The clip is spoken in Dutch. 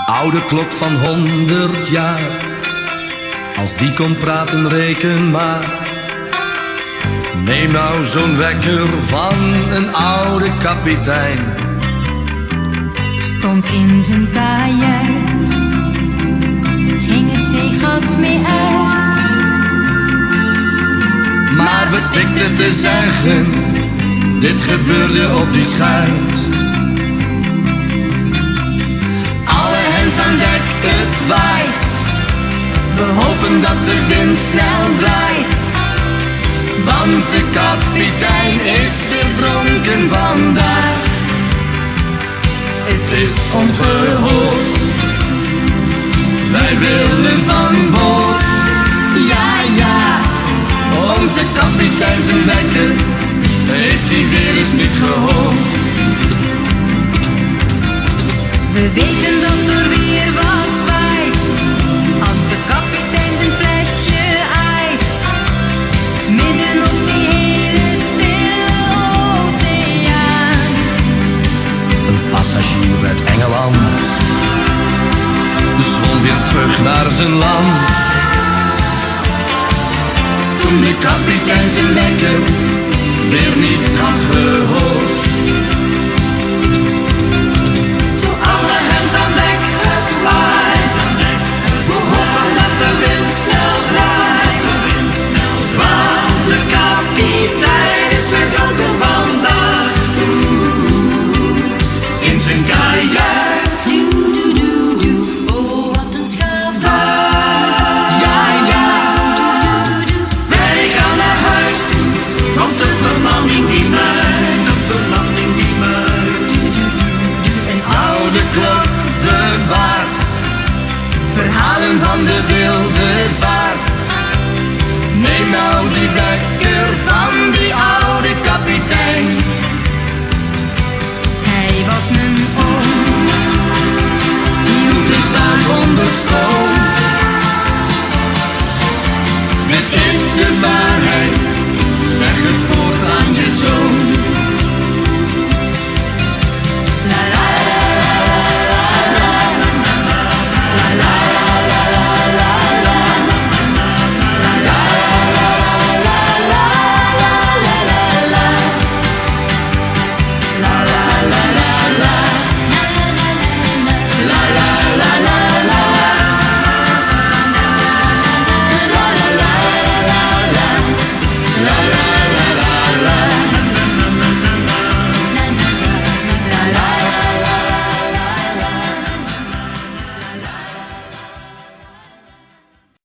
oude klok van 100 jaar. Als die kon praten, reken maar. Neem nou zo'n wekker van een oude kapitein. Stond in zijn kajuit, ging het zeegat mee uit. Maar we tikten te zeggen, dit gebeurde op die schuit. Alle hens aan dek, het waait. We hopen dat de wind snel draait. Want de kapitein is weer dronken vandaag. Het is ongehoord, wij willen van boord. Ja, ja, onze kapitein zijn wekker heeft hij weer eens niet gehoord. We weten dat er weer wat zwaait, als de kapitein zijn flesje aait. Midden op die hele stille oceaan. Een passagier uit Engeland zwom weer terug naar zijn land. Toen de kapitein zijn wekker weer niet had gehoord. Zo alle hens aan dek, het waait. We hopen dat de wind snel draait. Want de kapitein is weer dronken vandaag. In zijn kajuit. Oh, wat een schavuit. Ja, ja, Wij gaan naar huis toe, want de bemanning die muit. een oude klok bewaart verhalen van de wilde vaart. Neem nou die wekker van die oude kapitein. Hij was mijn oom, Hield de zaak onder stoom. Dit is de waarheid, zeg het voort aan je zoon. la la la la la.